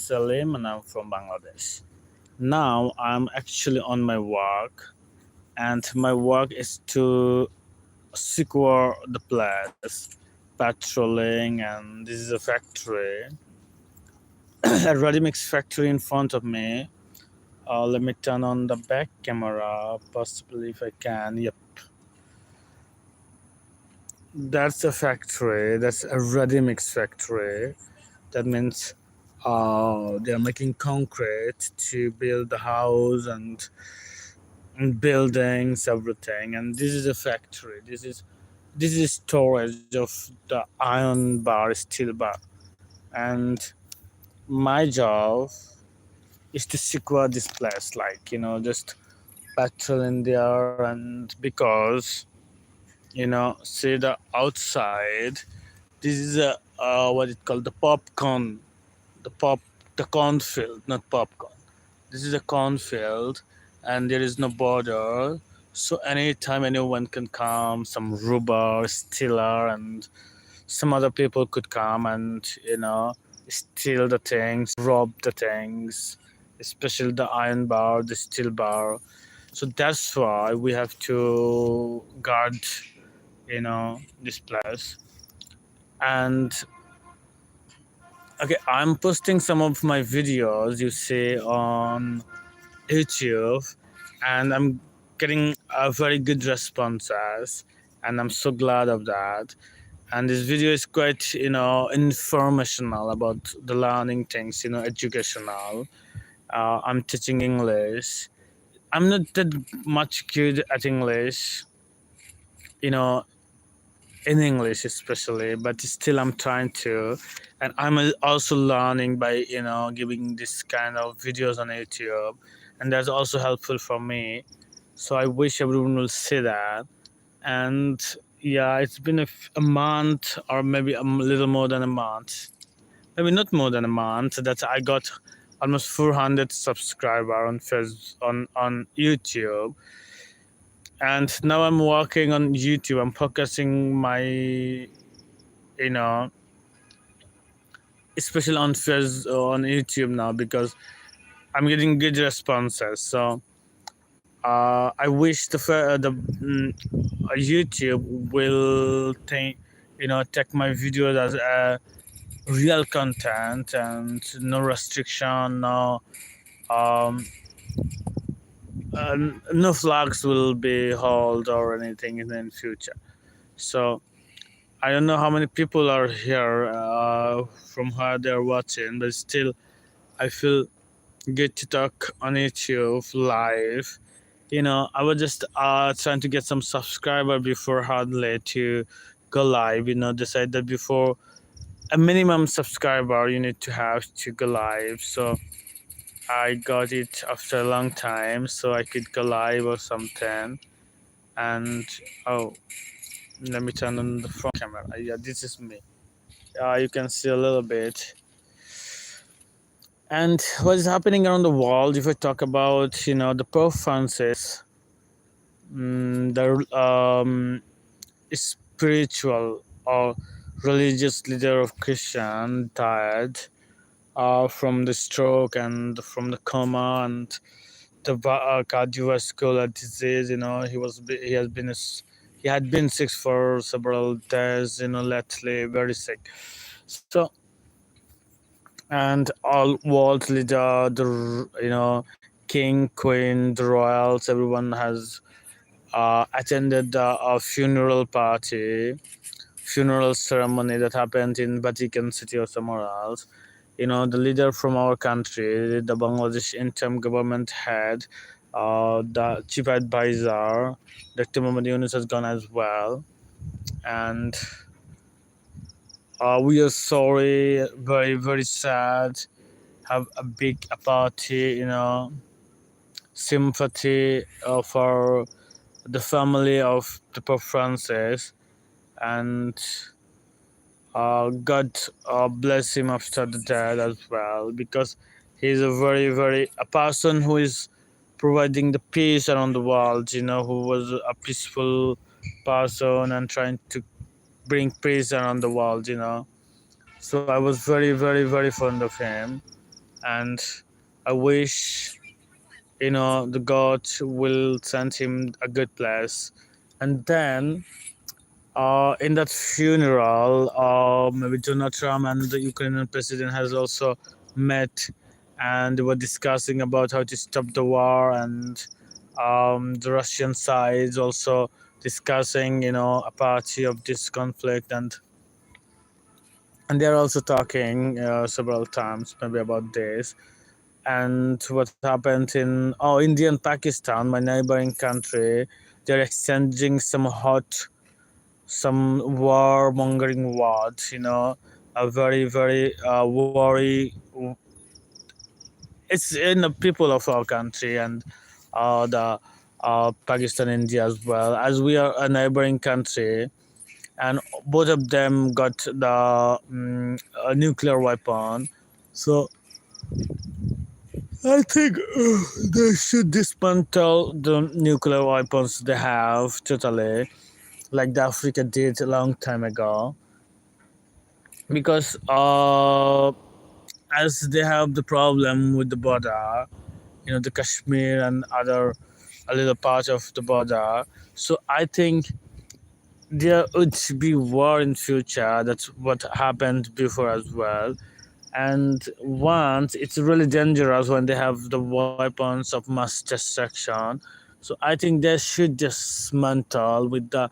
Salim and I'm from Bangladesh. Now I'm actually on my work, and my work is to secure the place, patrolling, and this is a factory, a ready mix factory in front of me. Let me turn on the back camera, possibly if I can. Yep, that's a factory. That's a ready mix factory. That means they are making concrete to build the house and buildings, everything. And this is a factory. This is storage of the iron bar, steel bar, and my job is to secure this place, like just patrol in there. And because see the outside, this is a what it called the popcorn, the pop the cornfield, not popcorn. This is a cornfield, and there is no border. So anytime anyone can come, some robber, stealer, and some other people could come and steal the things, rob the things, especially the iron bar, the steel bar. So that's why we have to guard, this place. And okay, I'm posting some of my videos you see on YouTube, and I'm getting a very good responses, and I'm so glad of that. And this video is quite informational about the learning things, educational. I'm teaching English. I'm not that much good at English, you know in English especially, but still I'm trying to. And I'm also learning by giving this kind of videos on YouTube, and that's also helpful for me. So I wish everyone will see that. And yeah, it's been a month, or maybe a little more than a month, maybe not more than a month, that I got almost 400 subscriber on on YouTube. And now I'm working on YouTube. I'm focusing my know especially on YouTube now, because I'm getting good responses. So I wish YouTube will take my videos as real content, and no restriction, um, no flags will be held or anything in the future. So I don't know how many people are here from where they're watching, but still I feel good to talk on YouTube live. I was just trying to get some subscriber before hardly to go live. Decide that before a minimum subscriber you need to have to go live. So I got it after a long time, so I could go live or something. And oh, let me turn on the front camera. Yeah, this is me. You can see a little bit. And what is happening around the world, if I talk about the Pope Francis, the spiritual or religious leader of Christian, died from the stroke and from the coma and the cardiovascular disease. He had been sick for several days, lately, very sick. So, and all world leader, the king, queen, the royals, everyone has attended a funeral ceremony that happened in Vatican City or somewhere else. The leader from our country, the Bangladesh interim government head, the chief advisor, Dr. Muhammad Yunus, has gone as well. And we are sorry, very, very sad. Have a big apathy, sympathy for the family of the Pope Francis. And God bless him after the death as well, because he's a very, very a person who is providing the peace around the world. Who was a peaceful person and trying to bring peace around the world. So I was very, very, very fond of him. and I wish the God will send him a good place. And then in that funeral, maybe Donald Trump and the Ukrainian president has also met, and they were discussing about how to stop the war, and the Russian side is also discussing, a party of this conflict, and they're also talking several times, maybe about this. And what happened in India and Pakistan, my neighboring country, they're exchanging some warmongering words, a very, very worry. It's in the people of our country, and the Pakistan, India as well, as we are a neighboring country, and both of them got the a nuclear weapon. So I think they should dismantle the nuclear weapons they have totally, like the Africa did a long time ago, because as they have the problem with the border, the Kashmir and other a little part of the border. So I think there would be war in future. That's what happened before as well. And once it's really dangerous when they have the weapons of mass destruction. So I think they should dismantle with the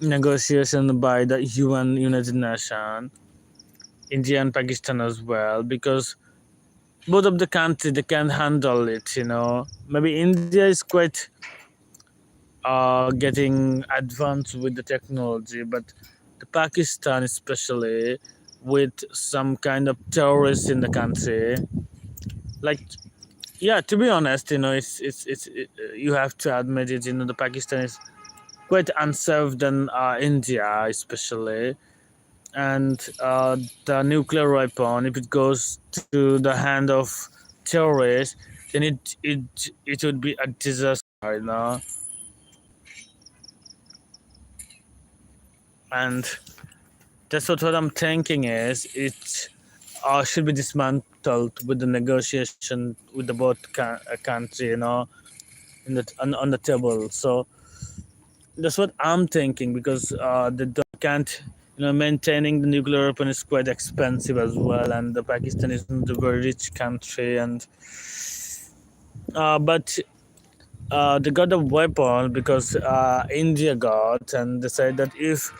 negotiation by the UN, United Nations, India and Pakistan as well, because both of the country they can handle it. Maybe India is quite getting advanced with the technology, but the Pakistan especially, with some kind of terrorists in the country, like, yeah, to be honest, you have to admit it. The Pakistan is quite unsafe than India, especially, and the nuclear weapon, if it goes to the hand of terrorists, then it would be a disaster. And that's what I'm thinking is it should be dismantled with the negotiation with the both country, on the table. So that's what I'm thinking, because they can't, maintaining the nuclear weapon is quite expensive as well, and the Pakistan is not a very rich country, and but they got a weapon because India got, and they said that if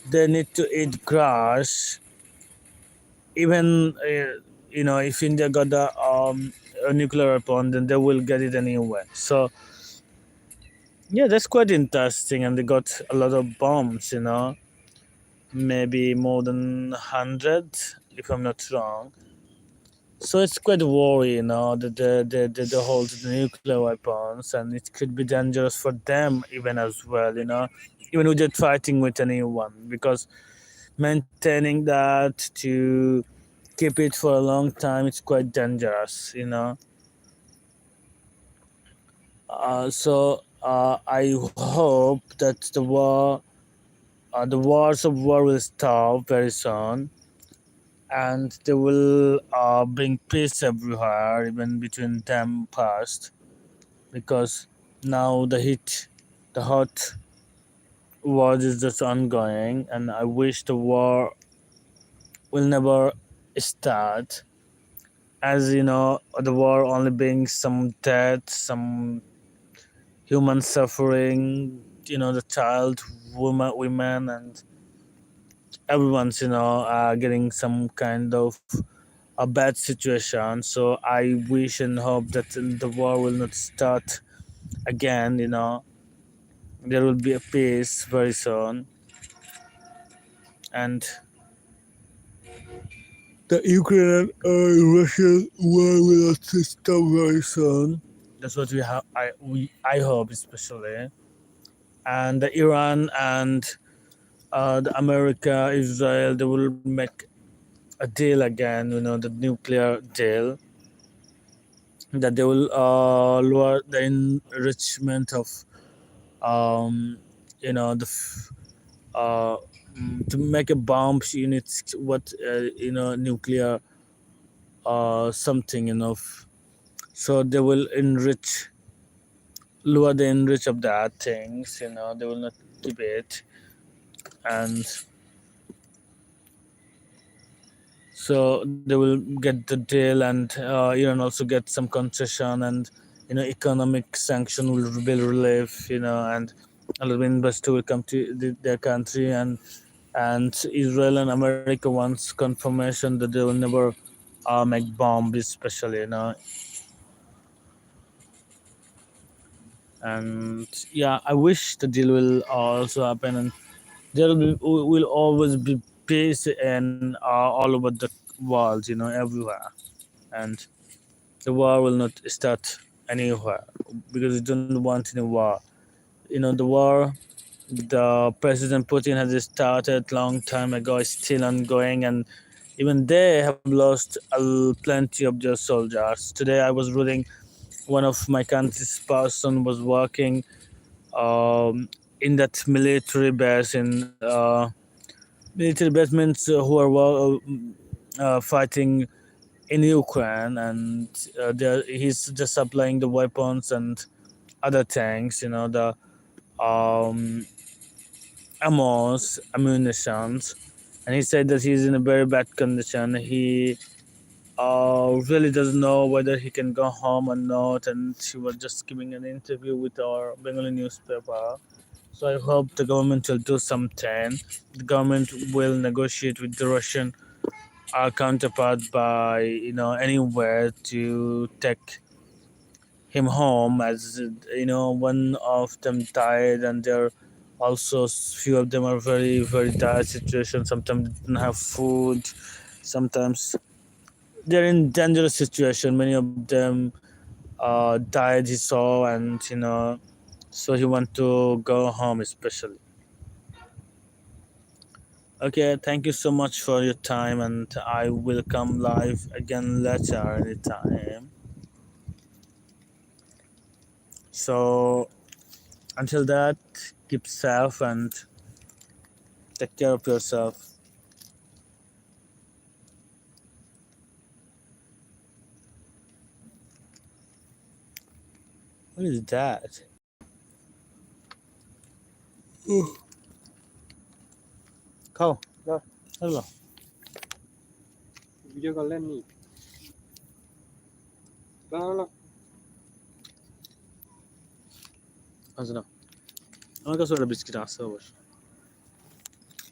they need to eat grass, even if India got a nuclear weapon, then they will get it anyway. So yeah, that's quite interesting, and they got a lot of bombs. Maybe more than 100, if I'm not wrong. So it's quite worry, that they hold the nuclear weapons, and it could be dangerous for them even as well. Even without fighting with anyone, because maintaining that to keep it for a long time, it's quite dangerous. So I hope that the wars of war will stop very soon, and they will bring peace everywhere, even between them first, because now the hot war is just ongoing, and I wish the war will never start, as the war only brings some death, some human suffering, the child, women, and everyone's getting some kind of a bad situation. So I wish and hope that the war will not start again. There will be a peace very soon, and the Ukraine Russian war will not stop very soon. That's what we have. I hope, especially, and the Iran and the America, Israel, they will make a deal again. The nuclear deal, that they will lower the enrichment of the to make a bomb units, what nuclear something, so they will lower the enrich of that things, they will not keep it. And so they will get the deal, and Iran also get some concession, and economic sanction will be relief, and a lot of investor will come to their country, and Israel and America wants confirmation that they will never make bomb, especially, and yeah, I wish the deal will also happen, and will always be peace and all over the world, everywhere, and the war will not start anywhere because we don't want any war. The war the President Putin has started long time ago is still ongoing, and even they have lost plenty of their soldiers. Today I was reading one of my country's person was working in that military base in military base means who are fighting in Ukraine, and he's just supplying the weapons and other tanks, the um, ammunitions, and he said that he's in a very bad condition. He really doesn't know whether he can go home or not, and he was just giving an interview with our Bengali newspaper. So I hope the government will do something. The government will negotiate with the Russian counterpart by anywhere to take him home, as one of them died, and there also few of them are very very dire situation. Sometimes they don't have food, sometimes they're in dangerous situation. Many of them died, he saw, and so he want to go home especially. Okay, thank you so much for your time, and I will come live again later anytime. So until that, keep safe and take care of yourself. What is that? খাও হলো video করলেন নি না আচ্ছা না, আমার কাছে একটা বিস্কিট আছে অবশ্য।